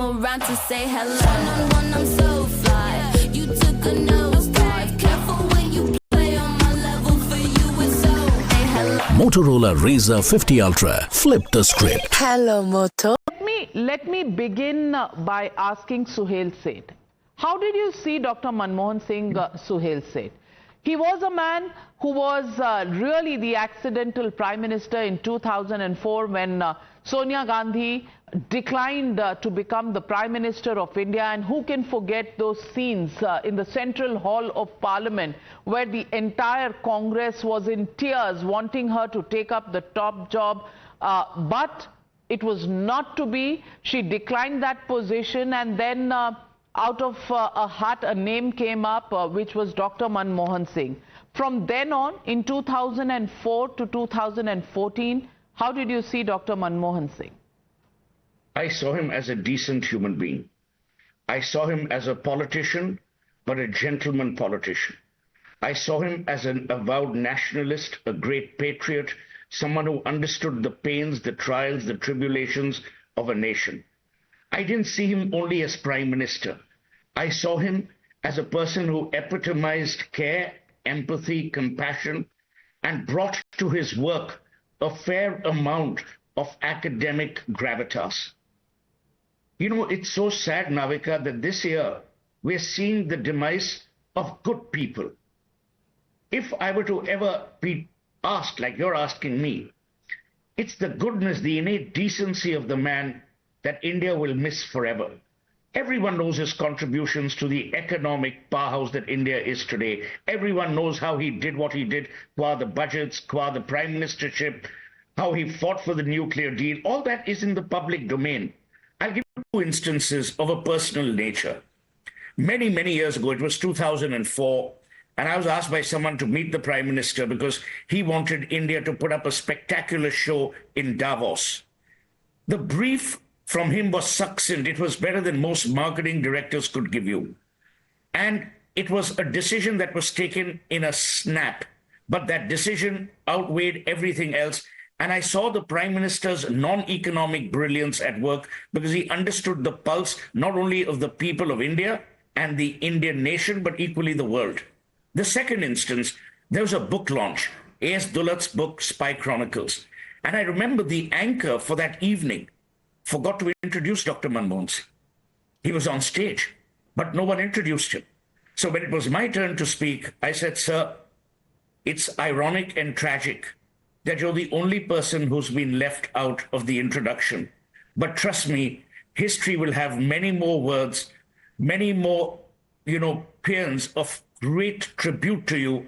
come around to say hello. One-on-one, I'm so fly. You took a nosedive. Careful when you play on my level. For you, it's so. Hey, hello. Motorola Razr 50 Ultra. Flip the script. Hello, Moto. Let me begin by asking Suhel Seth. How did you see Dr. Manmohan Singh, Suhel Seth? He was a man who was really the accidental Prime Minister in 2004 when Sonia Gandhi declined to become the Prime Minister of India. And who can forget those scenes in the Central Hall of Parliament where the entire Congress was in tears wanting her to take up the top job. But it was not to be. She declined that position, and then out of a hat, a name came up, which was Dr. Manmohan Singh. From then on, in 2004 to 2014, how did you see Dr. Manmohan Singh? I saw him as a decent human being. I saw him as a politician, but a gentleman politician. I saw him as an avowed nationalist, a great patriot, someone who understood the pains, the trials, the tribulations of a nation. I didn't see him only as Prime Minister. I saw him as a person who epitomized care, empathy, compassion, and brought to his work a fair amount of academic gravitas. You know, it's so sad, Navika, that this year we're seeing the demise of good people. If I were to ever be asked, like you're asking me, it's the goodness, the innate decency of the man that India will miss forever. Everyone knows his contributions to the economic powerhouse that India is today. Everyone knows how he did what he did, qua the budgets, qua the prime ministership, how he fought for the nuclear deal. All that is in the public domain. I'll give you 2 instances of a personal nature. Many, many years ago, it was 2004, and I was asked by someone to meet the Prime Minister because he wanted India to put up a spectacular show in Davos. The brief from him was succinct. It was better than most marketing directors could give you. And it was a decision that was taken in a snap. But that decision outweighed everything else. And I saw the Prime Minister's non-economic brilliance at work because he understood the pulse not only of the people of India and the Indian nation, but equally the world. The second instance, there was a book launch, A.S. Dulat's book, Spy Chronicles. And I remember the anchor for that evening forgot to introduce Dr. Manmohan Singh. He was on stage, but no one introduced him. So when it was my turn to speak, I said, sir, it's ironic and tragic that you're the only person who's been left out of the introduction. But trust me, history will have many more words, many more, paeans of great tribute to you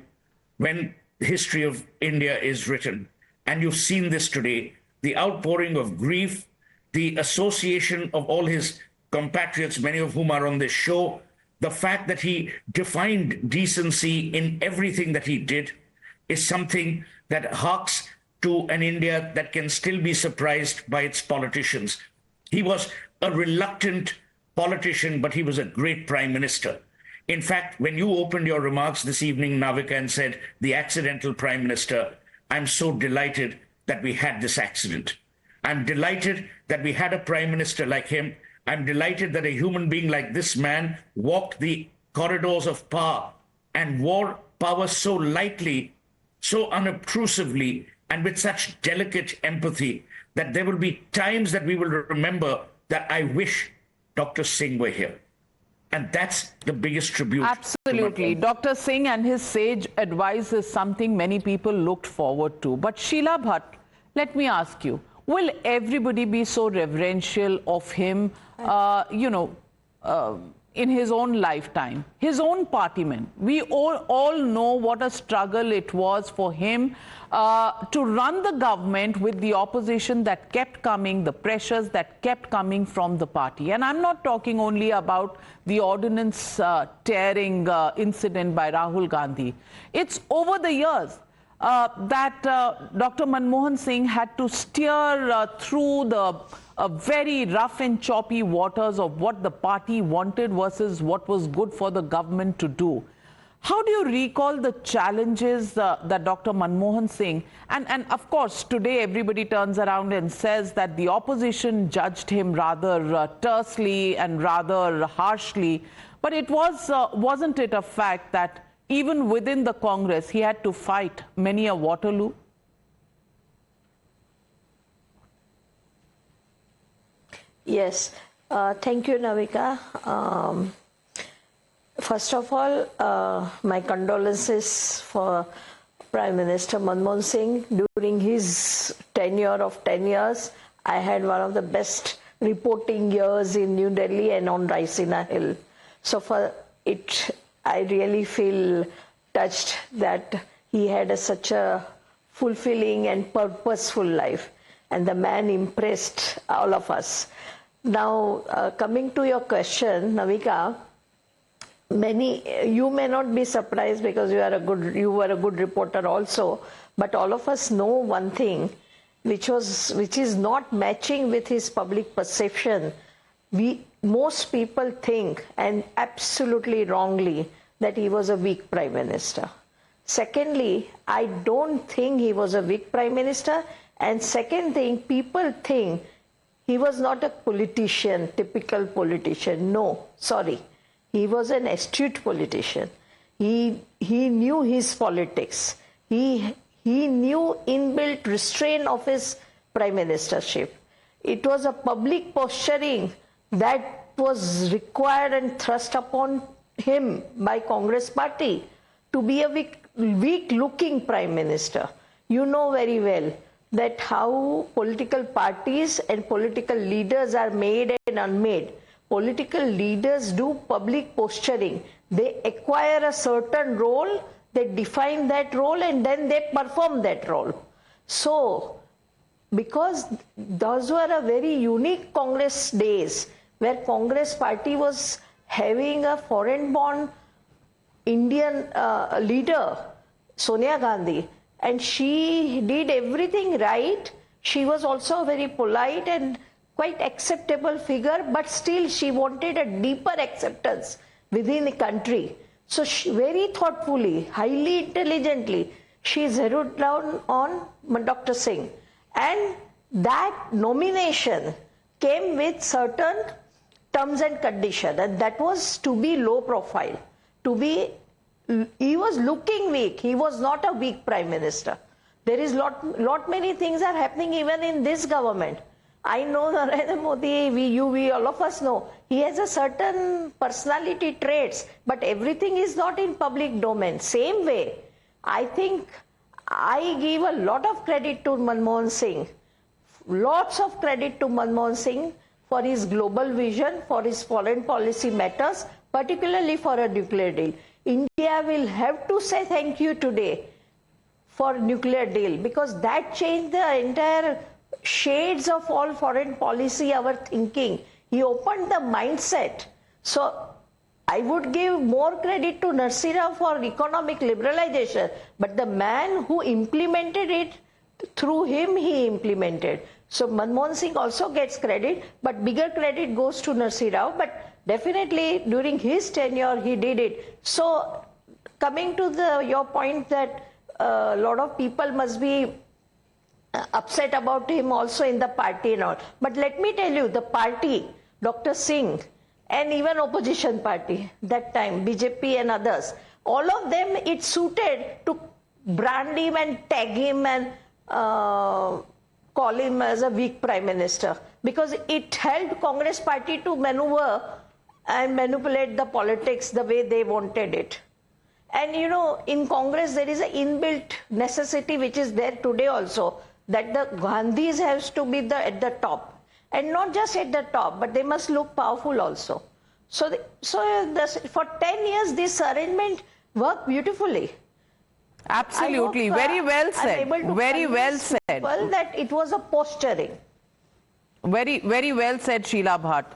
when the history of India is written. And you've seen this today, the outpouring of grief, the association of all his compatriots, many of whom are on this show, the fact that he defined decency in everything that he did is something that harks to an India that can still be surprised by its politicians. He was a reluctant politician, but he was a great Prime Minister. In fact, when you opened your remarks this evening, Navika, and said, the accidental Prime Minister, I'm so delighted that we had this accident. I'm delighted that we had a Prime Minister like him. I'm delighted that a human being like this man walked the corridors of power and wore power so lightly, so unobtrusively, and with such delicate empathy that there will be times that we will remember that I wish Dr. Singh were here. And that's the biggest tribute. Absolutely. Dr. Singh and his sage advice is something many people looked forward to. But Sheela Bhatt, let me ask you, will everybody be so reverential of him, in his own lifetime? His own partyman. We all know what a struggle it was for him to run the government with the opposition that kept coming, the pressures that kept coming from the party. And I'm not talking only about the ordnance tearing incident by Rahul Gandhi. It's over the years that Dr. Manmohan Singh had to steer through the very rough and choppy waters of what the party wanted versus what was good for the government to do. How do you recall the challenges that Dr. Manmohan Singh, and of course today everybody turns around and says that the opposition judged him rather tersely and rather harshly, but it wasn't it a fact that even within the Congress he had to fight many a Waterloo? Yes, thank you, Navika. First of all, my condolences for Prime Minister Manmohan Singh. During his tenure of 10 years, I had one of the best reporting years in New Delhi and on Raisina Hill. So for it, I really feel touched that he had such a fulfilling and purposeful life. And the man impressed all of us. Now, coming to your question, Navika, you may not be surprised because you were a good reporter also, but all of us know one thing, which is not matching with his public perception. Most people think, and absolutely wrongly, that he was a weak prime minister. Secondly, I don't think he was a weak prime minister. And second thing, people think he was not a politician, typical politician. No, sorry. He was an astute politician. He knew his politics. He knew inbuilt restraint of his prime ministership. It was a public posturing that was required and thrust upon him by Congress party to be a weak-looking prime minister. You know very well that how political parties and political leaders are made and unmade. Political leaders do public posturing. They acquire a certain role, they define that role, and then they perform that role. So, because those were a very unique Congress days, where Congress party was having a foreign-born Indian leader, Sonia Gandhi, and she did everything right. She was also very polite and quite acceptable figure, but still she wanted a deeper acceptance within the country. So she, very thoughtfully, highly intelligently, she zeroed down on Dr. Singh. And that nomination came with certain terms and conditions, and that was to be low profile, he was looking weak. He was not a weak prime minister. There is lot many things are happening even in this government. I know Narendra Modi, we all of us know, he has a certain personality traits, but everything is not in public domain. Same way, I think I give a lot of credit to Manmohan Singh, lots of credit to Manmohan Singh for his global vision, for his foreign policy matters, particularly for a nuclear deal. India will have to say thank you today for nuclear deal, because that changed the entire shades of all foreign policy, our thinking. He opened the mindset. So I would give more credit to Narsi Rao for economic liberalization, but the man who implemented it, through him he implemented. So Manmohan Singh also gets credit, but bigger credit goes to Narsi Rao. But definitely during his tenure he did it. So coming to your point that a lot of people must be upset about him also in the party and all. But let me tell you, the party, Dr. Singh, and even opposition party, that time, BJP and others, all of them, it suited to brand him and tag him and call him as a weak prime minister, because it helped Congress party to maneuver and manipulate the politics the way they wanted it. And you know, in Congress there is an inbuilt necessity which is there today also, that the Gandhis has to be at the top, and not just at the top, but they must look powerful also. So for 10 years this arrangement worked beautifully. Absolutely, very well said. Very well said. That it was a posturing. Very well said, Sheela Bhatt.